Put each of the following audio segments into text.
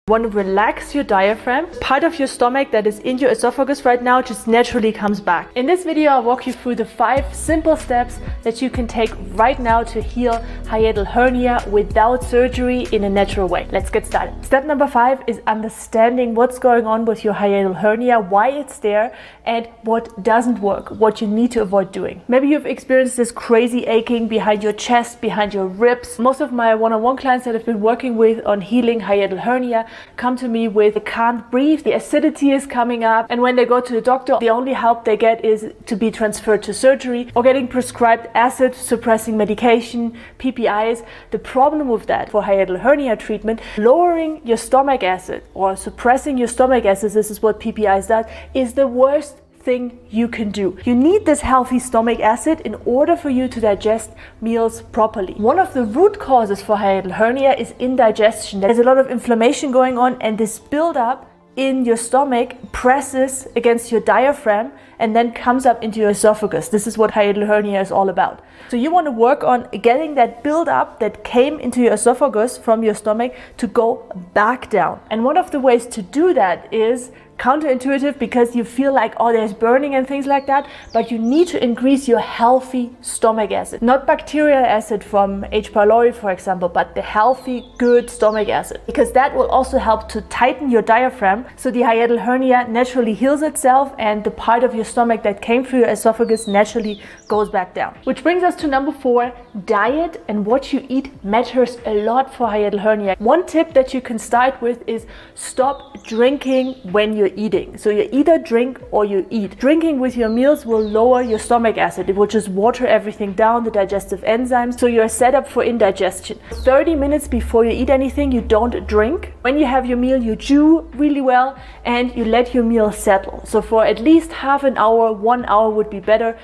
Want to relax your diaphragm. Part of your stomach that is in your esophagus right now just naturally comes back. In this video, I'll walk you through the 5 simple steps that you can take right now to heal hiatal hernia without surgery in a natural way. Let's get started. Step number 5 is understanding what's going on with your hiatal hernia, why it's there, and what doesn't work, what you need to avoid doing. Maybe you've experienced this crazy aching behind your chest, behind your ribs. Most of my one-on-one clients that I've been working with on healing hiatal hernia come to me with they can't breathe, the acidity is coming up, and when they go to the doctor, the only help they get is to be transferred to surgery or getting prescribed acid suppressing medication, PPIs. The problem with that for hiatal hernia treatment, lowering your stomach acid or suppressing your stomach acid, this is what PPIs does, is the worst thing you can do. You need this healthy stomach acid in order for you to digest meals properly. One of the root causes for hiatal hernia is indigestion. There's a lot of inflammation going on, and this buildup in your stomach presses against your diaphragm and then comes up into your esophagus. This is what hiatal hernia is all about. So you want to work on getting that buildup that came into your esophagus from your stomach to go back down. And one of the ways to do that is counterintuitive, because you feel like, oh, there's burning and things like that, but you need to increase your healthy stomach acid. Not bacterial acid from H. pylori, for example, but the healthy, good stomach acid, because that will also help to tighten your diaphragm so the hiatal hernia naturally heals itself and the part of your stomach that came through your esophagus naturally goes back down. Which brings us to number 4, diet and what you eat matters a lot for hiatal hernia. One tip that you can start with is stop drinking when you're eating. So you either drink or you eat. Drinking with your meals will lower your stomach acid. It will just water everything down, the digestive enzymes, so you're set up for indigestion. 30 minutes before you eat anything, you don't drink. When you have your meal, you chew really well and you let your meal settle. So for at least half an hour, 1 hour would be better.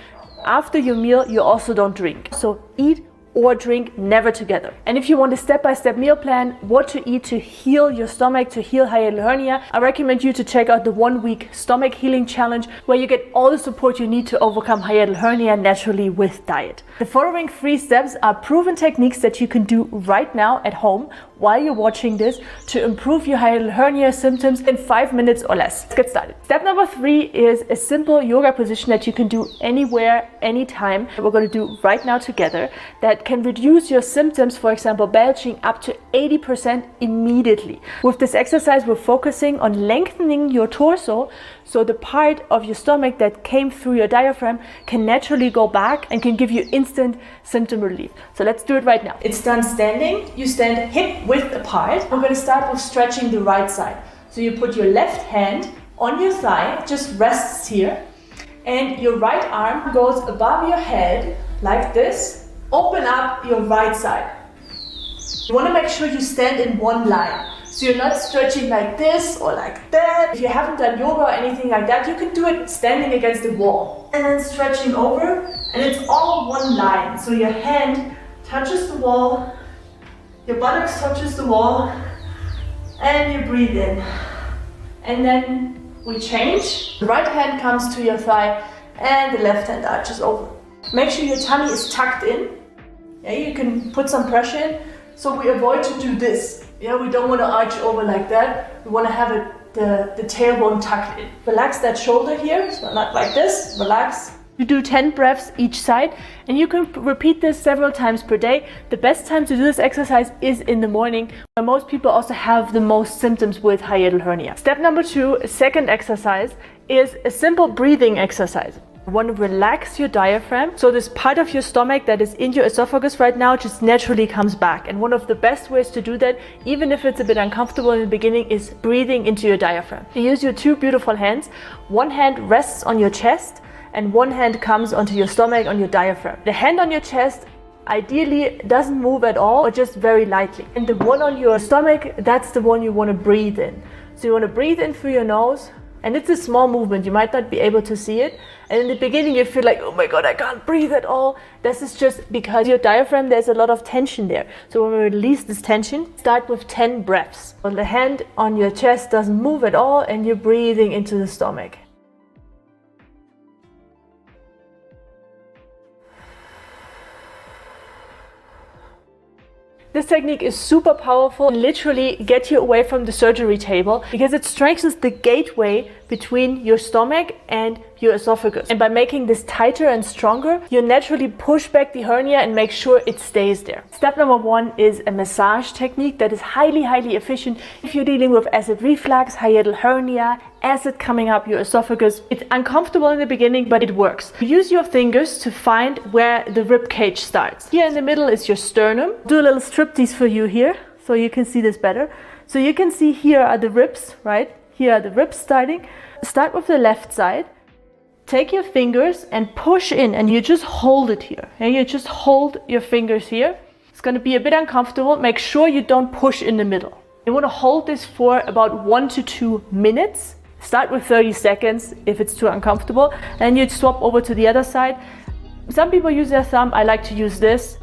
After your meal, you also don't drink. So eat or drink, never together. And if you want a step-by-step meal plan, what to eat to heal your stomach, to heal hiatal hernia, I recommend you to check out the 1-week stomach healing challenge, where you get all the support you need to overcome hiatal hernia naturally with diet. The following 3 steps are proven techniques that you can do right now at home while you're watching this to improve your hiatal hernia symptoms in 5 minutes or less. Let's get started. Step number 3 is a simple yoga position that you can do anywhere, anytime. We're going to do right now together that can reduce your symptoms, for example, belching, up to 80% immediately. With this exercise, we're focusing on lengthening your torso, so the part of your stomach that came through your diaphragm can naturally go back and can give you instant symptom relief. So let's do it right now. It's done standing. You stand hip width apart. We're going to start with stretching the right side. So you put your left hand on your thigh, just rests here, and your right arm goes above your head like this. Open up your right side. You want to make sure you stand in one line. So you're not stretching like this or like that. If you haven't done yoga or anything like that, you can do it standing against the wall. And then stretching over, and it's all one line. So your hand touches the wall, your buttocks touches the wall, and you breathe in. And then we change. The right hand comes to your thigh, and the left hand arches over. Make sure your tummy is tucked in. Yeah, you can put some pressure in. So we avoid to do this. Yeah, we don't want to arch over like that. We want to have the tailbone tucked in. Relax that shoulder here, so not like this. Relax. You do 10 breaths each side, and you can repeat this several times per day. The best time to do this exercise is in the morning, where most people also have the most symptoms with hiatal hernia. Step number 2, second exercise, is a simple breathing exercise. You want to relax your diaphragm, so this part of your stomach that is in your esophagus right now just naturally comes back. And one of the best ways to do that, even if it's a bit uncomfortable in the beginning, is breathing into your diaphragm. You use your 2 beautiful hands. One hand rests on your chest and one hand comes onto your stomach, on your diaphragm. The hand on your chest ideally doesn't move at all, or just very lightly. And the one on your stomach, that's the one you want to breathe in. So you want to breathe in through your nose. And it's a small movement, you might not be able to see it. And in the beginning you feel like, oh my God, I can't breathe at all. This is just because your diaphragm, there's a lot of tension there. So when we release this tension, start with 10 breaths. Well, the hand on your chest doesn't move at all, and you're breathing into the stomach. This technique is super powerful and literally get you away from the surgery table because it strengthens the gateway between your stomach and your esophagus. And by making this tighter and stronger, you naturally push back the hernia and make sure it stays there. Step number 1 is a massage technique that is highly efficient if you're dealing with acid reflux, hiatal hernia, acid coming up your esophagus. It's uncomfortable in the beginning, but it works. Use your fingers to find where the rib cage starts. Here in the middle is your sternum. Do a little striptease for you here so you can see this better. So you can see here are the ribs, right? Here are the ribs starting. Start with the left side. Take your fingers and push in, and you just hold it here. And you just hold your fingers here. It's going to be a bit uncomfortable. Make sure you don't push in the middle. You want to hold this for about 1 to 2 minutes. Start with 30 seconds if it's too uncomfortable. And you'd swap over to the other side. Some people use their thumb. I like to use this.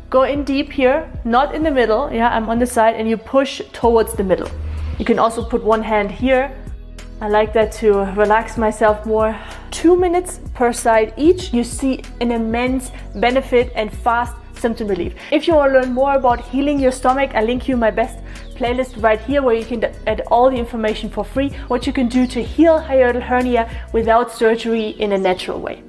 Go in deep here, not in the middle. Yeah, I'm on the side, and you push towards the middle. You can also put one hand here. I like that to relax myself more. 2 minutes per side each. You see an immense benefit and fast symptom relief. If you want to learn more about healing your stomach, I link you my best playlist right here where you can add all the information for free, what you can do to heal hiatal hernia without surgery in a natural way.